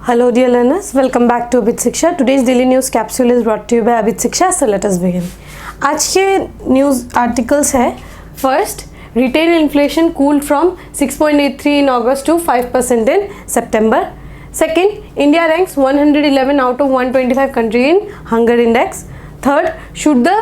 Hello dear learners, welcome back to Abit Shiksha. Today's daily news capsule is brought to you by Abit Shiksha. So let us begin. आज के news articles है. First, retail inflation cooled from 6.83 in August to 5% in September. Second, India ranks 111 out of 125 country in Hunger Index. Third, should the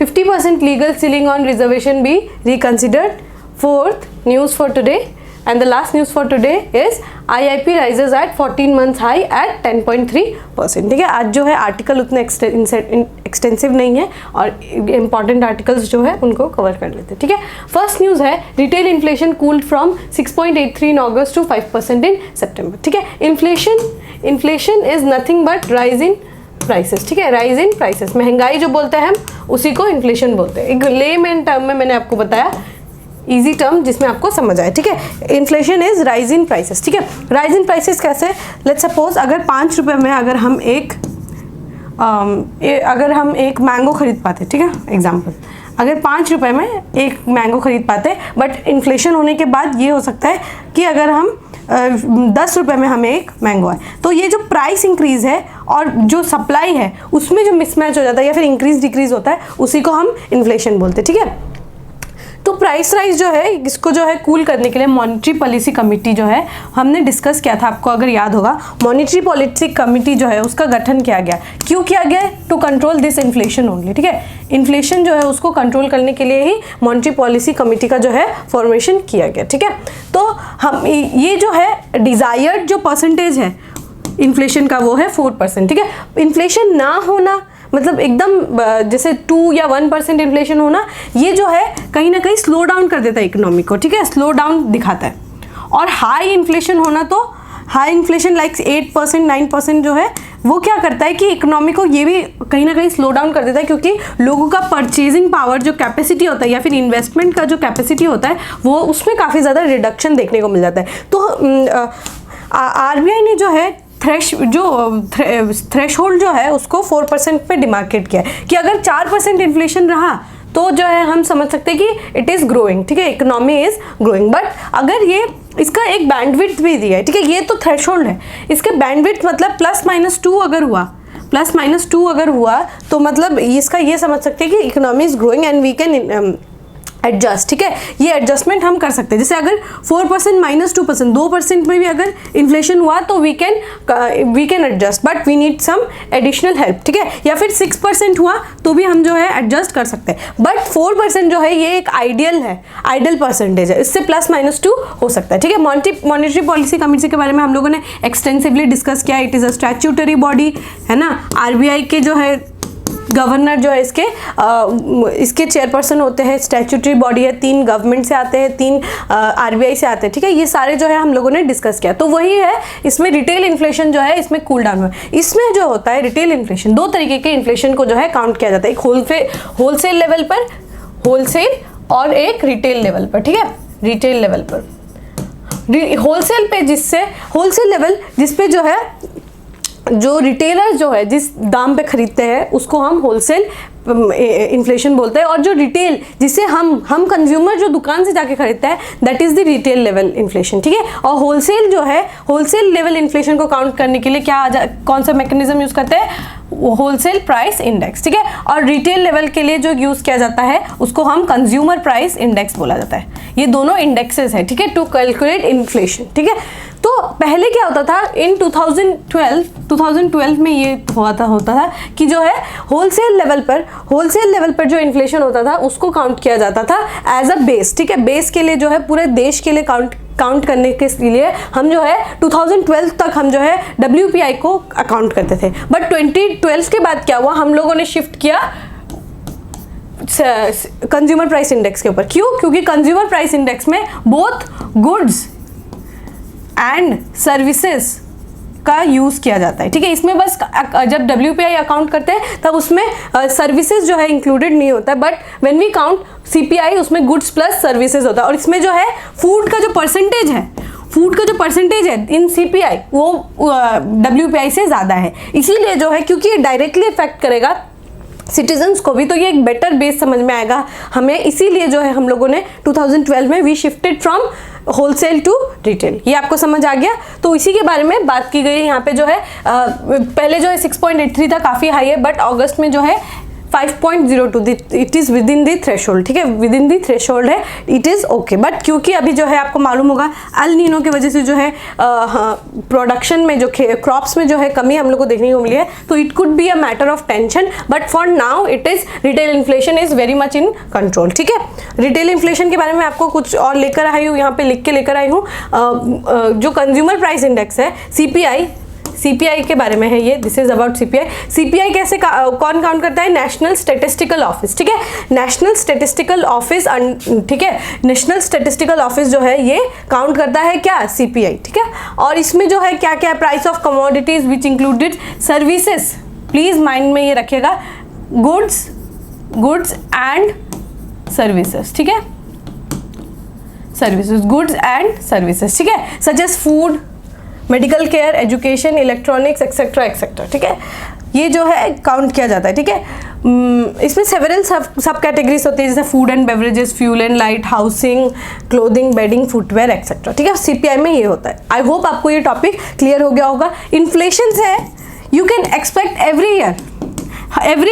50% legal ceiling on reservation be reconsidered? Fourth, news for today. And the last news for today is IIP rises at 14 months high at 10.3%. ठीक है, आज जो है article उतने extensive नहीं है और important articles जो है उनको कवर कर लेते हैं. ठीक है, फर्स्ट न्यूज़ है retail inflation cooled from 6.83 in August to 5% in September. ठीक है, inflation is nothing but rise in prices. ठीक है, राइज इन प्राइसेस, महंगाई जो बोलते हैं हम उसी को इन्फ्लेशन बोलते हैं. एक लेमैन टर्म में मैंने आपको बताया, इजी टर्म जिसमें आपको समझ आए. ठीक है, inflation is rise in prices. ठीक है, राइज इन प्राइसेस कैसे? लेट्स सपोज अगर 5 रुपये में अगर हम एक मैंगो खरीद पाते, ठीक है एग्जाम्पल, अगर 5 रुपये में एक मैंगो खरीद पाते, बट इन्फ्लेशन होने के बाद ये हो सकता है कि अगर हम 10 रुपये में हमें एक मैंगो है, तो ये जो प्राइस इंक्रीज है और जो सप्लाई है उसमें जो मिसमैच हो जाता है या फिर इंक्रीज डिक्रीज होता है उसी को हम इन्फ्लेशन बोलते हैं. ठीक है, तो प्राइस राइज जो है इसको जो है कूल करने के लिए मॉनेटरी पॉलिसी कमेटी जो है हमने डिस्कस किया था, आपको अगर याद होगा. मॉनेटरी पॉलिसी कमेटी जो है उसका गठन किया गया. क्यों किया गया? To control this inflation only. ठीक है, इन्फ्लेशन जो है उसको कंट्रोल करने के लिए ही मॉनेटरी पॉलिसी कमेटी का जो है फॉर्मेशन किया गया. ठीक है, तो हम ये जो है डिजायर्ड जो परसेंटेज है इन्फ्लेशन का वो है 4%. ठीक है, इन्फ्लेशन ना होना मतलब एकदम जैसे 2 या 1% इन्फ्लेशन होना, ये जो है कहीं ना कहीं स्लो डाउन कर देता है इकोनॉमी को. ठीक है, स्लो डाउन दिखाता है. और हाई इन्फ्लेशन होना, तो हाई इन्फ्लेशन लाइक 8% 9% जो है वो क्या करता है कि इकोनॉमी को ये भी कहीं ना कहीं स्लो डाउन कर देता है, क्योंकि लोगों का परचेजिंग पावर जो कैपेसिटी होता है या फिर इन्वेस्टमेंट का जो कैपेसिटी होता है वो उसमें काफ़ी ज़्यादा रिडक्शन देखने को मिल जाता है. तो RBI ने जो है थ्रेशहोल्ड जो है उसको 4% पे डिमार्केट किया है कि अगर 4% इन्फ्लेशन रहा तो जो है हम समझ सकते हैं कि इट इज़ ग्रोइंग. ठीक है, इकोनॉमी इज ग्रोइंग. बट अगर ये इसका एक बैंडविड्थ भी दिया है. ठीक है, ये तो थ्रेशहोल्ड है, इसके बैंडविड्थ मतलब +-2 अगर हुआ, +-2 अगर हुआ तो मतलब इसका ये समझ सकते हैं कि economy is growing and we can adjust. ठीक है, ये एडजस्टमेंट हम कर सकते हैं. जैसे अगर 4% -2%, 2% में भी अगर इन्फ्लेशन हुआ तो we can adjust, but we need some additional help. ठीक है, या फिर 6% हुआ तो भी हम जो है एडजस्ट कर सकते हैं. बट 4% जो है ये एक आइडियल परसेंटेज है, इससे +-2 हो सकता है. ठीक है, मॉनेटरी पॉलिसी कमेटी के बारे में हम लोगों ने एक्सटेंसिवली डिस्कस किया. It is a statutory body है ना. RBI के जो है गवर्नर जो है इसके चेयरपर्सन होते हैं. स्टैट्यूटरी बॉडी है, 3 गवर्नमेंट से आते हैं, 3 RBI से आते हैं. ठीक है, ये सारे जो है हम लोगों ने डिस्कस किया. तो वही है, इसमें रिटेल इन्फ्लेशन जो है इसमें कूल डाउन हुआ. इसमें जो होता है रिटेल इन्फ्लेशन, 2 तरीके के इन्फ्लेशन को जो है काउंट किया जाता है. एक होलसेल लेवल पर, होलसेल, और एक रिटेल लेवल पर. ठीक है, रिटेल लेवल पर, होलसेल लेवल जिसपे जो है जो रिटेलर जो है जिस दाम पे खरीदते हैं उसको हम होलसेल इन्फ्लेशन बोलते हैं. और जो रिटेल जिसे हम कंज्यूमर जो दुकान से जाके खरीदते हैं that is the retail level inflation. ठीक है, और होलसेल जो है होलसेल लेवल इन्फ्लेशन को काउंट करने के लिए कौन सा मैकेनिज्म यूज़ करते हैं? Wholesale price index. ठीक है, और रिटेल लेवल के लिए जो यूज़ किया जाता है उसको हम कंज्यूमर प्राइस इंडेक्स बोला जाता है. ये दोनों इंडेक्सेस है. ठीक है, टू कैलकुलेट इन्फ्लेशन. ठीक है, तो पहले क्या होता था इन 2012 में ये होता था कि जो है होलसेल लेवल पर जो इन्फ्लेशन होता था उसको काउंट किया जाता था एज अ बेस. ठीक है, बेस के लिए जो है पूरे देश के लिए काउंट करने के लिए हम जो है 2012 तक हम जो है WPI को अकाउंट करते थे. बट 2012 के बाद क्या हुआ, हम लोगों ने शिफ्ट किया कंज्यूमर प्राइस इंडेक्स के ऊपर. क्यों? क्योंकि कंज्यूमर प्राइस इंडेक्स में बोथ गुड्स एंड सर्विसेज का यूज़ किया जाता है. ठीक है, इसमें बस जब WPI अकाउंट करते हैं तब उसमें सर्विसेज जो है इंक्लूडेड नहीं होता है. But when we count CPI उसमें गुड्स प्लस सर्विसेज होता है. और इसमें जो है फूड का जो परसेंटेज है इन CPI वो WPI से ज़्यादा है. इसीलिए जो है क्योंकि ये डायरेक्टली इफेक्ट करेगा सिटीजन्स को भी, तो ये एक बेटर बेस समझ में आएगा हमें. इसीलिए जो है हम लोगों ने 2012 में we shifted from wholesale to retail. ये आपको समझ आ गया। तो इसी के बारे में बात की गई यहाँ पे जो है पहले जो है 6.83 था, काफ़ी हाई है, बट अगस्त में जो है 5.02, it is with in the threshold, ठीक है, विद इन दी थ्रेशोल्ड है, इट इज़ ओके। बट क्योंकि अभी जो है आपको मालूम होगा अल नीनो की वजह से जो है प्रोडक्शन में जो क्रॉप्स में जो है कमी हम लोग को देखने को मिली है, तो it could be a matter of tension, but for now it is retail inflation is very much in control, ठीक है। रिटेल इन्फ्लेशन के बारे में आपको कुछ और लेकर आई हूँ, यहाँ पे लिख के लेकर आई हूँ। जो कंज्यूमर प्राइस इंडेक्स है सीपीआई के बारे में है ये, दिस इज अबाउट सीपीआई कैसे कौन काउंट करता है? नेशनल स्टैटिस्टिकल ऑफिस, ठीक है, नेशनल स्टैटिस्टिकल ऑफिस, ठीक है, नेशनल स्टैटिस्टिकल ऑफिस जो है ये काउंट करता है क्या? सीपीआई, ठीक है। और इसमें जो है क्या क्या है? Price of commodities which included services, please mind में ये रखिएगा, गुड्स एंड सर्विसेज, ठीक है, सर्विसेज, गुड्स एंड सर्विसेज, ठीक है, such as food, medical care, education, electronics etcetera etcetera, ठीक है, ये जो है काउंट किया जाता है, ठीक है। इसमें सेवरल सब कैटेगरीज होती है, जैसे food and beverages, fuel and light, housing, clothing, bedding, footwear etcetera, ठीक है, सीपीआई में ये होता है। आई होप आपको ये टॉपिक क्लियर हो गया होगा। इन्फ्लेशन है, you can expect every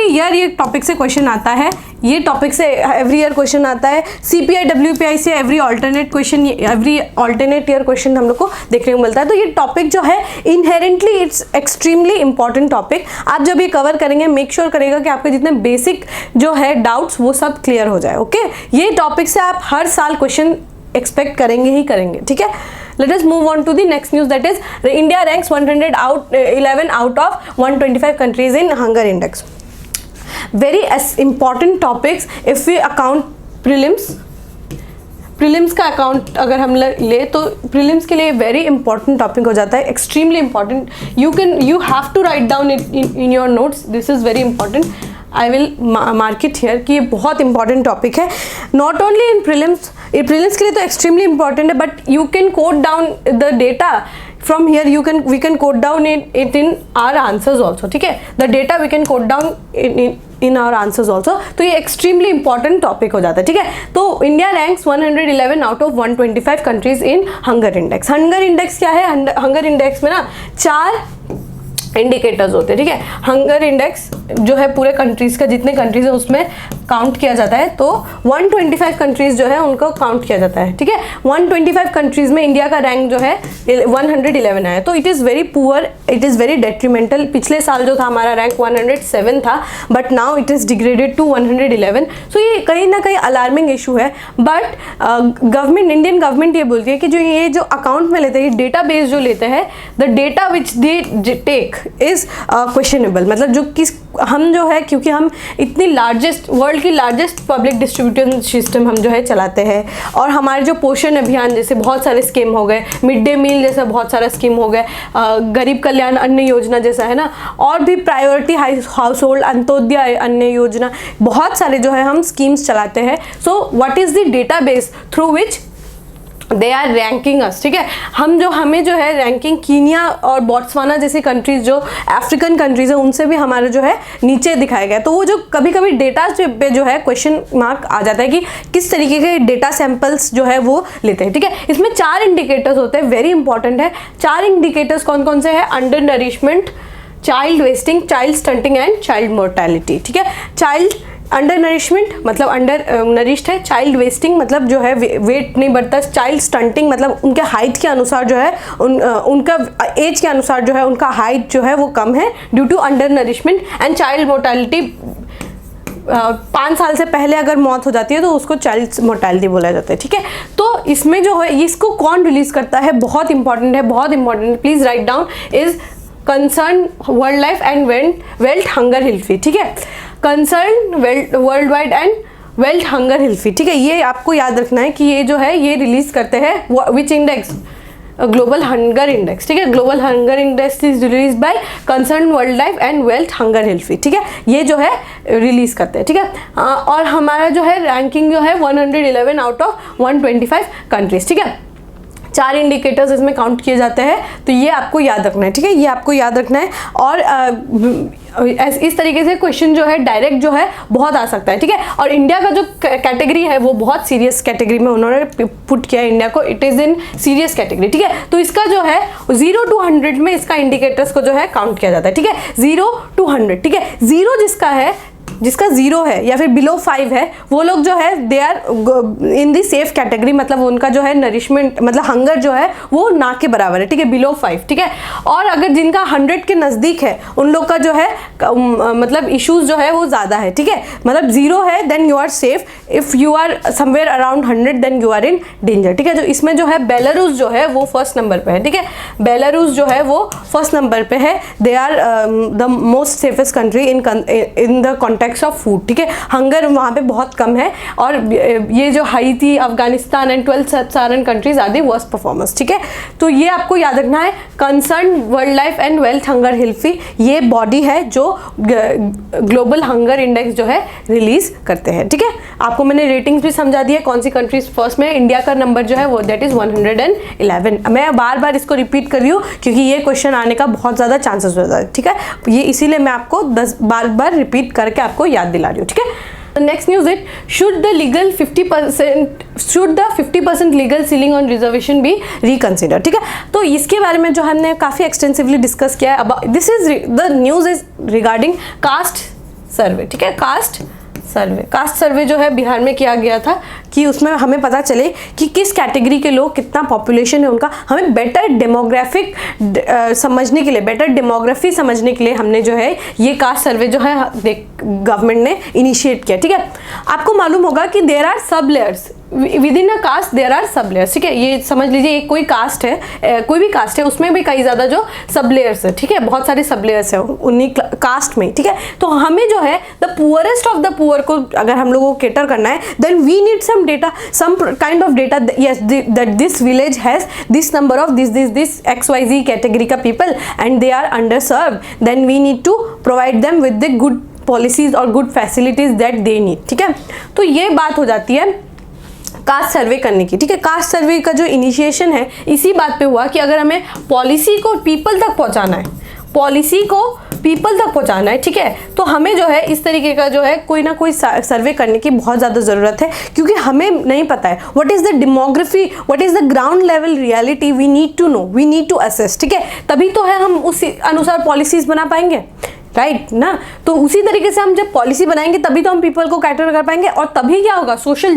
year ये टॉपिक से क्वेश्चन आता है, ये टॉपिक से एवरी ईयर क्वेश्चन आता है। सीपीआई डब्ल्यूपीआई से एवरी ऑल्टरनेट ईयर क्वेश्चन हम लोग को देखने को मिलता है। तो ये टॉपिक जो है inherently it's extremely important topic. आप जब ये कवर करेंगे मेक श्योर करेगा कि आपके जितने बेसिक जो है डाउट्स वो सब क्लियर हो जाए, ओके। ये टॉपिक से आप हर साल क्वेश्चन एक्सपेक्ट करेंगे ही करेंगे, ठीक है। Let us move on to the next news, that is India ranks 111 out of 125 countries in hunger index. Very important topics if we account prelims का अकाउंट अगर हम ले तो प्रीलिम्स के लिए वेरी इंपॉर्टेंट टॉपिक हो जाता है, extremely important. You have to write down in your notes, this is very important. I will mark it here कि ये बहुत इंपॉर्टेंट टॉपिक है, not only in prelims, prelims के लिए तो एक्सट्रीमली इंपॉर्टेंट है, but you can quote down the data from here, we can quote down it in our answers also, ठीक है, the data we can quote down in our answers also। तो ये extremely important topic हो जाता है, ठीक है। तो India ranks 111 out of 125 countries in hunger index। hunger index क्या है? hunger index में ना 4 इंडिकेटर्स होते हैं, ठीक है। हंगर इंडेक्स जो है पूरे कंट्रीज का, जितने कंट्रीज है उसमें काउंट किया जाता है, तो 125 कंट्रीज जो है उनको काउंट किया जाता है, ठीक है। 125 कंट्रीज में इंडिया का रैंक जो है 111 आया, तो it is very poor, it is very detrimental. पिछले साल जो था हमारा रैंक 107 था, but now it is degraded to 111। So ये कहीं ना कहीं अलार्मिंग इशू है, बट गवर्नमेंट, इंडियन गवर्नमेंट ये बोलती है कि जो ये जो अकाउंट में लेते हैं, डेटा बेस जो लेते हैं, the data which they take is questionable. मतलब जो किस हम जो है, क्योंकि हम इतनी लार्जेस्ट, वर्ल्ड की लार्जेस्ट पब्लिक डिस्ट्रीब्यूशन सिस्टम हम जो है चलाते हैं, और हमारे जो पोषण अभियान जैसे बहुत सारे स्कीम हो गए, मिड डे मील जैसा बहुत सारा स्कीम हो गए, गरीब कल्याण अन्न योजना जैसा है ना, और भी प्रायोरिटी हाउस होल्ड अंत्योदय अन्न योजना, बहुत सारे जो है हम स्कीम्स चलाते हैं। So what is the data base through which they are ranking us, ठीक है। हमें जो है रैंकिंग कीनिया और बोट्सवाना जैसी कंट्रीज जो अफ्रीकन कंट्रीज है उनसे भी हमारा जो है नीचे दिखाया गया। तो वो जो कभी कभी डेटा पे जो है क्वेश्चन मार्क आ जाता है कि किस तरीके के डेटा सैंपल्स जो है वो लेते हैं, ठीक है। इसमें 4 इंडिकेटर्स होते हैं, वेरी इंपॉर्टेंट है। 4 इंडिकेटर्स कौन कौन से हैं? Under nourishment, child wasting, child stunting and child mortality, ठीक है। चाइल्ड अंडर नरिशमेंट मतलब अंडर नरिश्ड है, चाइल्ड वेस्टिंग मतलब जो है वेट नहीं बढ़ता, चाइल्ड स्टंटिंग मतलब उनके हाइट के अनुसार जो है उनका एज के अनुसार जो है उनका हाइट जो है वो कम है due to under nourishment, and child mortality 5 साल से पहले अगर मौत हो जाती है तो उसको चाइल्ड मोर्टेलिटी बोला जाता है, ठीक है। तो इसमें जो है इसको कौन रिलीज करता है, बहुत इंपॉर्टेंट है, बहुत important, please write down, is Concern World life and Wealth Hunger Hilfe, ठीक है। Concern World Wide and Wealth Hunger Hilfe, ठीक है। ये आपको याद रखना है कि ये जो है ये रिलीज करते हैं which index, Global Hunger Index, ठीक है। Global Hunger Index is release by Concern World life and Wealth Hunger Hilfe, ठीक है। ये जो है रिलीज करते हैं, ठीक है। और हमारा जो है रैंकिंग जो है 111 आउट ऑफ 125 कंट्रीज, ठीक है। 4 इंडिकेटर्स इसमें काउंट किए जाते हैं, तो ये आपको याद रखना है, ठीक है, ये आपको याद रखना है। और इस तरीके से क्वेश्चन जो है डायरेक्ट जो है बहुत आ सकता है, ठीक है। और इंडिया का जो कैटेगरी है वो बहुत सीरियस कैटेगरी में उन्होंने पुट किया है इंडिया को, it is in serious category, ठीक है। तो इसका जो है 0 to 100 में इसका इंडिकेटर्स को जो है काउंट किया जाता है, ठीक है, 0 to 100, ठीक है। 0 जिसका 0 है या फिर बिलो 5 है, वो लोग जो है they are in the safe category, मतलब उनका जो है नरिशमेंट मतलब हंगर जो है वो ना के बराबर है, ठीक है, बिलो 5, ठीक है। और अगर जिनका 100 के नज़दीक है उन लोग का जो है मतलब इश्यूज जो है वो ज़्यादा है, ठीक है। मतलब 0 है then you are safe, if you are somewhere around 100 then you are in danger, ठीक है। जो इसमें जो है बेलारूस जो है वो फर्स्ट नंबर पे है, ठीक है, बेलारूस जो है वो फर्स्ट नंबर पे है। They are the most safest country in the context of food, ठीक है। हंगर वहाँ पे बहुत कम है। और ये जो Haiti, Afghanistan and 12 sub Saharan countries are the worst performers, ठीक है। तो ये आपको याद रखना है। Concern World life and Wealth Hunger Hilfe ये बॉडी है जो ग्लोबल हंगर इंडेक्स जो है रिलीज करते हैं, ठीक है। आपको मैंने रेटिंग्स भी समझा दिया कौन सी कंट्रीज फर्स्ट में। इंडिया का नंबर जो है वो दैट इज 111। मैं बार बार इसको रिपीट कर रही हूँ क्योंकि ये क्वेश्चन आने का बहुत ज़्यादा चांसेस होता है, ठीक है। ये इसीलिए मैं आपको 10 बार रिपीट करके आपको याद दिला रही हूँ, ठीक है। Next news it should the 50% legal ceiling on reservation be reconsider, ठीक है। तो इसके बारे में जो हमने काफ़ी एक्सटेंसिवली डिस्कस किया है। This is the news is regarding cast सर्वे, ठीक है। कास्ट सर्वे जो है बिहार में किया गया था कि उसमें हमें पता चले कि किस कैटेगरी के लोग, कितना पॉपुलेशन है उनका। हमें बेटर डेमोग्राफिक समझने के लिए, बेटर डेमोग्राफी समझने के लिए हमने जो है ये कास्ट सर्वे जो है गवर्नमेंट ने इनिशिएट किया, ठीक है। आपको मालूम होगा कि there are sub layers within a caste, there are sub layers, ठीक है। ये समझ लीजिए कोई कास्ट है, कोई भी कास्ट है, उसमें भी कई ज़्यादा जो सब लेयर्स है, ठीक है, बहुत सारे सब लेयर्स है उन्हीं कास्ट में, ठीक है। तो हमें जो है the poorest of the poor को अगर हम लोगों को केटर करना है then we need some data, some kind of data, yes, that this village has this number of this XYZ category का people and they are underserved, then we need to provide them with the good policies or good facilities that they need, ठीक है। तो ये बात हो जाती है cast सर्वे करने की, ठीक है। कास्ट सर्वे का जो इनिशिएशन है इसी बात पे हुआ कि अगर हमें पॉलिसी को पीपल तक पहुंचाना है, पॉलिसी को पीपल तक पहुंचाना है, ठीक है, तो हमें जो है इस तरीके का जो है कोई ना कोई सर्वे करने की बहुत ज़्यादा ज़रूरत है क्योंकि हमें नहीं पता है what is the demography, what is the ground level reality, we need to know, we need to assess, ठीक है। तभी तो है हम उसी अनुसार पॉलिसीज़ बना पाएंगे, राइट ना। तो उसी तरीके से हम जब पॉलिसी बनाएंगे तभी तो हम पीपल को कैटर कर पाएंगे और तभी क्या होगा, सोशल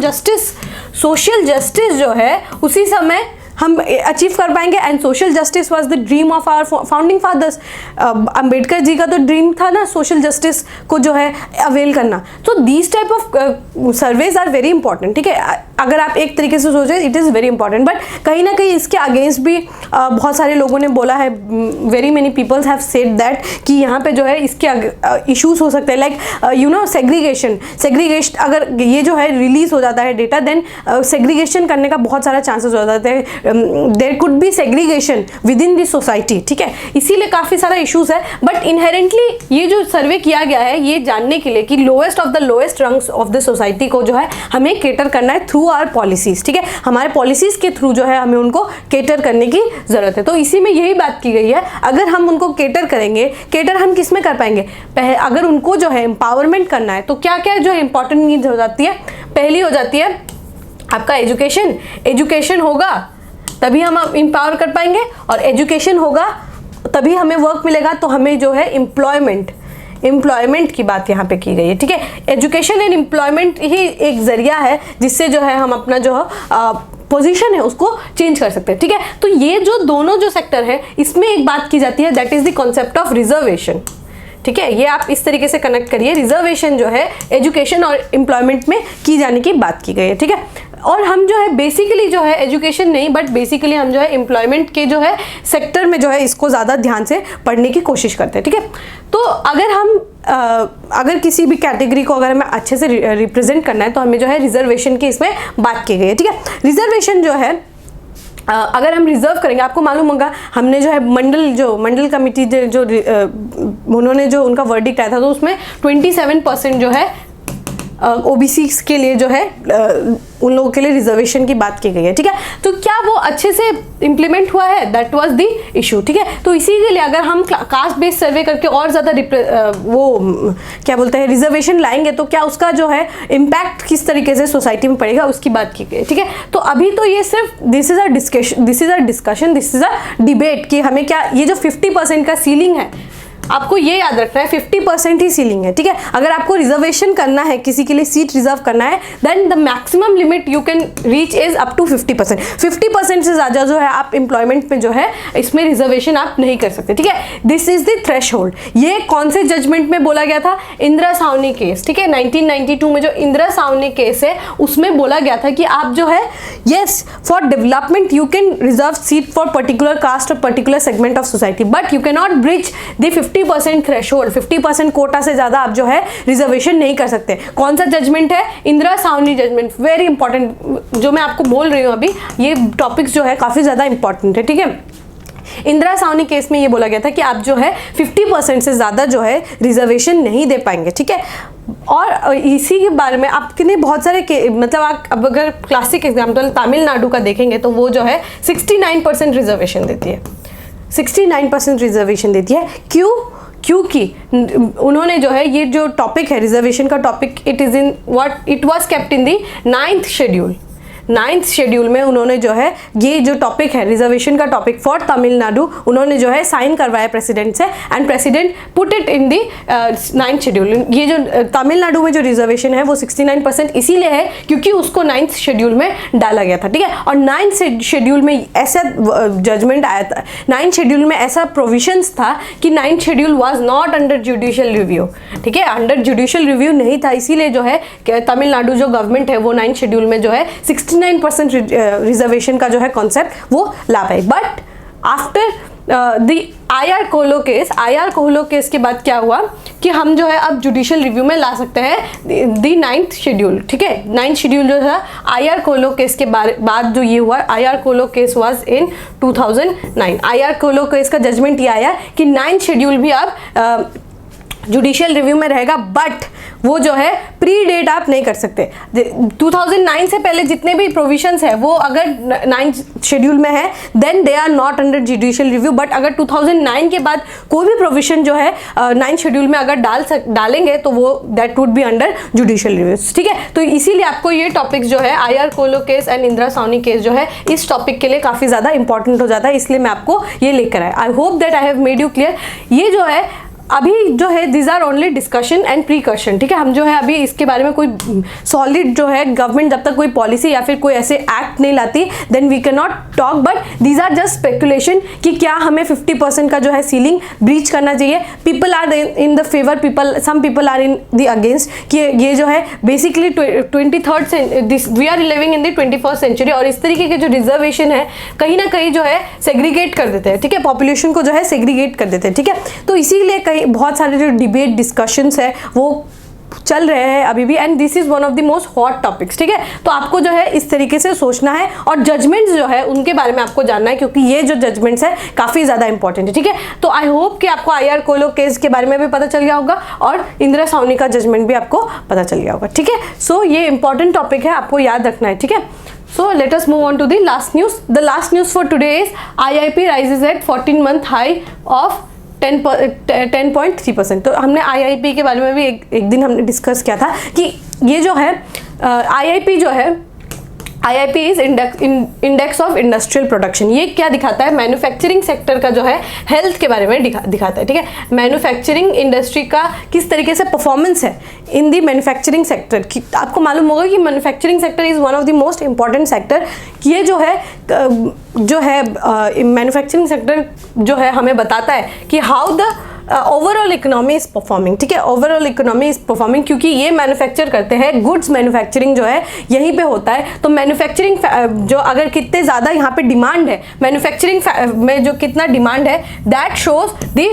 जस्टिस जो है उसी समय हम अचीव कर पाएंगे। And social justice was the dream of our founding fathers. Ambedkar ji का तो ड्रीम था ना सोशल जस्टिस को जो है अवेल करना। तो these type of surveys are very important, ठीक है। अगर आप एक तरीके से सोचें it is very important, but कहीं ना कहीं इसके अगेंस्ट भी बहुत सारे लोगों ने बोला है, very many peoples have said that कि यहाँ पे जो है इसके इश्यूज हो सकते हैं, लाइक यू नो सेग्रीगेशन अगर ये जो है रिलीज हो जाता है डेटा देन सेग्रीगेशन करने का बहुत सारा चांसेस हो जाते हैं, there could be segregation within this society, ठीक है। इसीलिए काफ़ी सारा इश्यूज है। बट इनहेरेंटली ये जो सर्वे किया गया है ये जानने के लिए कि lowest of the lowest rungs of the society को जो है हमें केटर करना है थ्रू आवर पॉलिसीज, ठीक है। हमारे पॉलिसीज के थ्रू जो है हमें उनको केटर करने की जरूरत है। तो इसी में यही बात की गई है, अगर हम उनको केटर करेंगे, केटर हम किस में कर पाएंगे, अगर उनको जो है एम्पावरमेंट करना है तो क्या क्या जो इंपॉर्टेंट नीड्स हो जाती है। पहली हो जाती है आपका एजुकेशन होगा तभी हम एम्पावर कर पाएंगे, और एजुकेशन होगा तभी हमें वर्क मिलेगा, तो हमें जो है एम्प्लॉयमेंट की बात यहाँ पे की गई है, ठीक है। एजुकेशन एंड एम्प्लॉयमेंट ही एक जरिया है जिससे जो है हम अपना जो पोजीशन है उसको चेंज कर सकते हैं, ठीक है। तो ये जो दोनों जो सेक्टर है इसमें एक बात की जाती है that is the concept of reservation, ठीक है। ये आप इस तरीके से कनेक्ट करिए, रिजर्वेशन जो है एजुकेशन और एम्प्लॉयमेंट में की जाने की बात की गई है, ठीक है। और हम जो है बेसिकली जो है एजुकेशन नहीं बट बेसिकली हम जो है एम्प्लॉयमेंट के जो है सेक्टर में जो है इसको ज़्यादा ध्यान से पढ़ने की कोशिश करते हैं, ठीक है। तो अगर किसी भी कैटेगरी को अगर हमें अच्छे से रिप्रेजेंट करना है तो हमें जो है रिजर्वेशन की इसमें बात की गई है, ठीक है। रिजर्वेशन जो है अगर हम रिजर्व करेंगे, आपको मालूम होगा हमने जो है मंडल कमेटी जो उन्होंने जो उनका वर्डिक्ट आया था तो उसमें 27% जो है ओबीसी के लिए जो है उन लोगों के लिए रिजर्वेशन की बात की गई है, ठीक है। तो क्या वो अच्छे से इम्प्लीमेंट हुआ है, दैट वाज द इशू, ठीक है। तो इसी के लिए अगर हम कास्ट बेस्ड सर्वे करके और ज़्यादा वो क्या बोलते हैं रिजर्वेशन लाएंगे तो क्या उसका जो है इम्पैक्ट किस तरीके से सोसाइटी में पड़ेगा उसकी बात की गई, ठीक है। तो अभी तो ये सिर्फ this is a discussion, this is a debate कि हमें क्या ये जो 50% का सीलिंग है, आपको ये याद रखना है 50% ही सीलिंग है, ठीक है। अगर आपको रिजर्वेशन करना है, किसी के लिए सीट रिजर्व करना है, then the maximum limit you can reach is up to 50%। 50% से ज़्यादा जो है आप एम्प्लॉयमेंट में जो है इसमें रिजर्वेशन आप नहीं कर सकते, ठीक है। This is the threshold. ये कौन से जजमेंट में बोला गया था? इंदिरा सावनी केस, ठीक है। 1992 में जो इंदिरा सावनी केस है उसमें बोला गया था कि आप जो है yes for development you can reserve seat for particular caste और particular segment of society, but you can not bridge the 50% threshold. 50% quota से ज्यादा आप जो है रिजर्वेशन नहीं कर सकते। कौन सा जजमेंट है? इंदिरा सावनी जजमेंट। वेरी इंपॉर्टेंट जो मैं आपको बोल रही हूँ अभी, ये टॉपिक्स जो है काफी ज्यादा इंपॉर्टेंट है, ठीक है। इंदिरा सावनी केस में ये बोला गया था कि आप जो है 50% से ज़्यादा जो है रिजर्वेशन नहीं दे पाएंगे, ठीक है। और इसी के बारे में आपके बहुत सारे मतलब आप अब अगर क्लासिक एग्जाम्पल तमिलनाडु का देखेंगे तो वो जो है 69% रिजर्वेशन देती है, 69% रिजर्वेशन देती है। क्यों? क्योंकि उन्होंने जो है ये जो टॉपिक है रिजर्वेशन का topic, it is in what it was kept in the 9th schedule. 9th schedule में उन्होंने जो है ये जो टॉपिक है रिजर्वेशन का टॉपिक फॉर तमिलनाडु, उन्होंने जो है साइन करवाया प्रेसिडेंट से, and president put it in the 9th schedule. ये जो तमिलनाडु में जो रिजर्वेशन है वो 69% इसीलिए है क्योंकि उसको 9th शेड्यूल में डाला गया था, ठीक है। और 9th शेड्यूल में ऐसा जजमेंट आया था, 9th शेड्यूल में ऐसा प्रोविजंस था कि 9th schedule was not under judicial review, ठीक है। अंडर जुडिशियल रिव्यू नहीं था, इसीलिए जो है तमिलनाडु जो गवर्नमेंट है वो 9th शेड्यूल में जो है 69% रिजर्वेशन का जो है कॉन्सेप्ट वो ला पाई। But after the IR Coelho case के बाद क्या हुआ कि हम जो है अब जुडिशियल रिव्यू में ला सकते हैं दी 9th शेड्यूल, ठीक है। 9th शेड्यूल जो था आईआर कोहलो केस के बाद जो ये हुआ, IR Coelho case was in 2009। IR Coelho case का जजमेंट ये आया कि 9th शेड्यूल भी अब जुडिशियल रिव्यू में रहेगा, बट वो जो है प्री डेट आप नहीं कर सकते। 2009 से पहले जितने भी प्रोविजंस है वो अगर 9th शेड्यूल में है then they are not under judicial review, but अगर 2009 के बाद कोई भी प्रोविजन जो है 9th शेड्यूल में अगर डालेंगे तो वो that would be under judicial review, ठीक है। तो इसीलिए आपको ये टॉपिक्स जो है IR Coelho case and Indira Sawhney case जो है इस टॉपिक के लिए काफ़ी ज़्यादा इंपॉर्टेंट हो जाता है, इसलिए मैं आपको ये लेकर आया। I hope that I have made you clear. ये जो है अभी जो है this are only discussion and precaution, ठीक है। हम जो है अभी इसके बारे में कोई सॉलिड जो है गवर्नमेंट जब तक कोई पॉलिसी या फिर कोई ऐसे एक्ट नहीं लाती then we can not talk, but these are just speculation कि क्या हमें 50% का जो है सीलिंग ब्रीच करना चाहिए। People are in the favour, some people are in the against कि ये जो है basically 23rd we are living in the 21st century, और इस तरीके के जो रिजर्वेशन है कहीं ना कहीं जो है सेग्रीगेट कर देते हैं, ठीक है। पॉपुलेशन को जो है सेग्रीगेट कर देते हैं, ठीक है। तो इसीलिए कहीं बहुत सारे जो डिबेट डिस्कशंस है वो चल रहे हैं अभी भी, and this is one of the most hot topics, ठीक है। तो आपको जो है इस तरीके से सोचना है और जजमेंट्स जो है उनके बारे में आपको जानना है, क्योंकि ये जो जजमेंट्स है काफी ज्यादा इंपॉर्टेंट है, ठीक है। तो आई होप कि आपको आईआर कोहलो केस के बारे में भी पता चल गया होगा और इंदिरा सावनी का जजमेंट भी आपको पता चल गया होगा, ठीक है। सो ये इंपॉर्टेंट टॉपिक है, आपको याद रखना है, ठीक है। So let us move on to the last news. The last news for today is IIP rises at 14-month high of 10.3%। तो हमने IIP के बारे में भी एक दिन हमने डिस्कस किया था कि ये जो है IIP जो है IIP is index of industrial production. ये क्या दिखाता है? मैन्युफैक्चरिंग सेक्टर का जो है हेल्थ के बारे में दिखाता है, ठीक है। मैन्युफैक्चरिंग इंडस्ट्री का किस तरीके से परफॉर्मेंस है इन दी मैन्युफैक्चरिंग सेक्टर। आपको मालूम होगा कि manufacturing sector is one of the most important sector. ये जो है मैन्युफैक्चरिंग सेक्टर जो है हमें बताता है कि how the overall economy is performing, ठीक है। ओवरऑल इकोनॉमी इज परफॉर्मिंग क्योंकि ये मैन्युफैक्चर करते हैं, गुड्स मैन्युफैक्चरिंग जो है यहीं पे होता है। तो मैन्युफैक्चरिंग जो अगर कितने ज़्यादा यहाँ पे डिमांड है, मैन्युफैक्चरिंग में जो कितना डिमांड है that shows the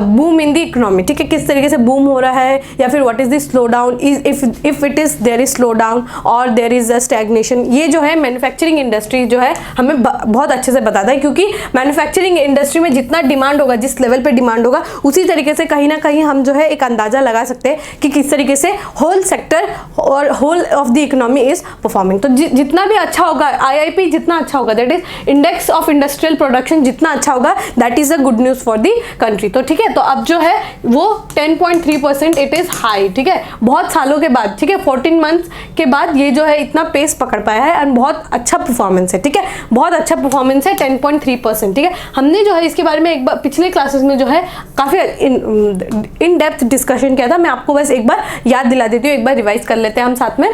boom in the economy, ठीक है। किस तरीके से बूम हो रहा है या फिर what is the slow down, if it is there is slow down और देयर इज अ स्टैग्नेशन। ये जो है मैन्युफैक्चरिंग इंडस्ट्री जो है हमें बहुत अच्छे से बताता है, क्योंकि मैन्युफैक्चरिंग इंडस्ट्री में जितना डिमांड होगा, जिस लेवल पे डिमांड होगा उसी उसी तरीके से कहीं ना कहीं हम जो है एक अंदाज़ा लगा सकते हैं कि किस तरीके से होल सेक्टर और whole of the economy is performing. तो जितना भी अच्छा होगा, IIP जितना अच्छा होगा, that is index of industrial production जितना अच्छा होगा, that is a good news for the country. तो ठीक है, तो अब जो है वो 10.3% इट इज़ हाई, ठीक है, बहुत सालों के बाद, ठीक है, 14 मंथ्स के बाद ये जो है इतना पेस पकड़ पाया है एंड बहुत अच्छा परफॉर्मेंस है, ठीक है, बहुत अच्छा परफॉर्मेंस है 10.3%, ठीक है। हमने जो है इसके बारे में एक बार पिछले क्लासेस में जो है काफ़ी इन डेप्थ डिस्कशन किया था। मैं आपको बस एक बार याद दिला देती हूँ, एक बार रिवाइज कर लेते हैं हम साथ में।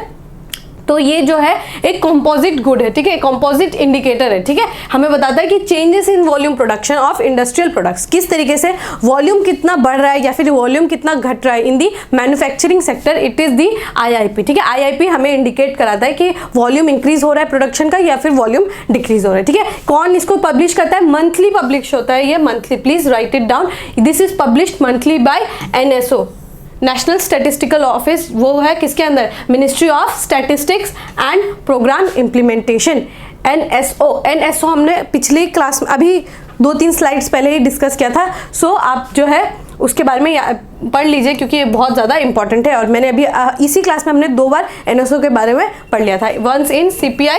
तो ये जो है एक कंपोजिट गुड है, ठीक है, कंपोजिट इंडिकेटर है, ठीक है, हमें बताता है कि changes in volume production of industrial products, किस तरीके से वॉल्यूम कितना बढ़ रहा है या फिर वॉल्यूम कितना घट रहा है in the manufacturing sector, it is the IIP, ठीक है। IIP हमें इंडिकेट कराता है कि वॉल्यूम इंक्रीज हो रहा है प्रोडक्शन का या फिर वॉल्यूम डिक्रीज हो रहा है, ठीक है। कौन इसको पब्लिश करता है? मंथली पब्लिश होता है ये, monthly, please write it down, this is published monthly by NSO, national statistical office, वो है किसके अंदर? Ministry of statistics and programme implementation, NSO हमने पिछली क्लास में अभी 2-3 स्लाइड्स पहले ही डिस्कस किया था। सो आप जो है उसके बारे में पढ़ लीजिए क्योंकि ये बहुत ज़्यादा इंपॉर्टेंट है और मैंने अभी इसी क्लास में हमने 2 बार NSO के बारे में पढ़ लिया था, once in CPI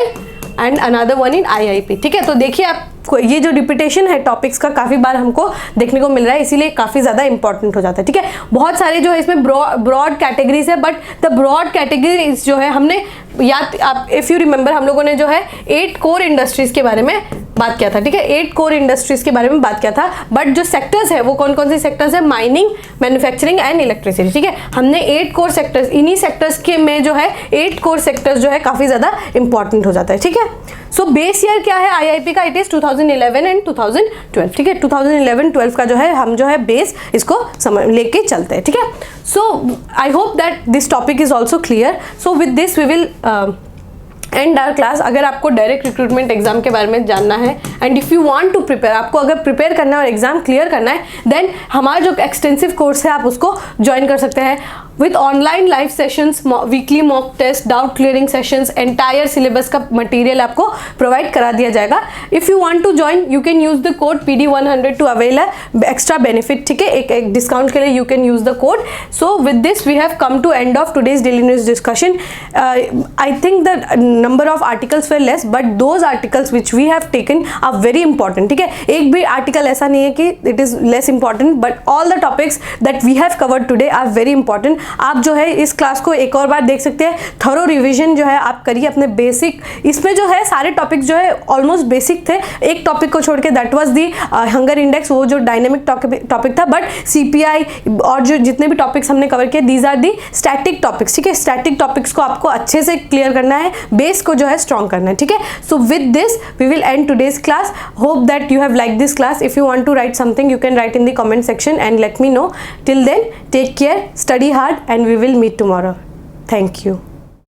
and another one in IIP, ठीक है। तो देखिए आप ये जो रिपीटेशन है टॉपिक्स का काफ़ी बार हमको देखने को मिल रहा है, इसीलिए काफ़ी ज़्यादा इंपॉर्टेंट हो जाता है, ठीक है। बहुत सारे जो है इसमें ब्रॉड कैटेगरीज है, बट द ब्रॉड कैटेगरीज जो है हमने याद, आप इफ़ यू रिमेंबर हम लोगों ने जो है 8 कोर इंडस्ट्रीज़ के बारे में बात किया था, ठीक है, 8 कोर इंडस्ट्रीज़ के बारे में बात किया था। बट जो सेक्टर्स है वो कौन कौन से सेक्टर्स है? माइनिंग, मैन्युफैक्चरिंग एंड इलेक्ट्रिसिटी, ठीक है। हमने 8 कोर सेक्टर्स, इन्हीं सेक्टर्स के में जो है 8 कोर सेक्टर्स जो है काफ़ी ज़्यादा इंपॉर्टेंट हो जाता है, ठीक है। सो बेस ईयर क्या है IIP का? इट इज 2011 एंड 2012, ठीक है। 2011-12 का जो है हम जो है बेस इसको समझ लेके चलते हैं, ठीक है। So I hope that this topic is also clear. So with this we will end our class. अगर आपको डायरेक्ट रिक्रूटमेंट एग्जाम के बारे में जानना है and if you want to prepare, आपको अगर प्रिपेयर करना है और एग्जाम क्लियर करना है, देन हमारा जो एक्सटेंसिव कोर्स है आप उसको ज्वाइन कर सकते हैं with online live sessions, weekly mock test, doubt clearing sessions, entire syllabus का मटेरियल आपको प्रोवाइड करा दिया जाएगा। If you want to join you can use the code PD100 to avail extra benefit, ठीक है, एक डिस्काउंट के लिए you can use the code. So with this we have come to end of today's daily news discussion. I think the number of articles were less, but those articles which we have taken are very important, ठीक है। एक भी article ऐसा नहीं है कि it is less important, but all the topics that we have covered today are very important. आप जो है इस क्लास को एक और बार देख सकते हैं, थरो रिवीजन जो है आप करिए अपने बेसिक, इसमें जो है सारे टॉपिक्स जो है ऑलमोस्ट बेसिक थे, एक टॉपिक को छोड़ के, that was the hunger index, वो जो डायनेमिक टॉपिक था। बट CPI और जो जितने भी टॉपिक्स हमने कवर किए, these are the static topics, ठीक है। स्टैटिक टॉपिक्स को आपको अच्छे से क्लियर करना है, बेस को जो है स्ट्रॉन्ग करना है, ठीक है। So with this we will end today's class. Hope that you have like this class. If you want to write something you can write in the comment section and let me know. Till then, take care, study hard, and we will meet tomorrow. Thank you.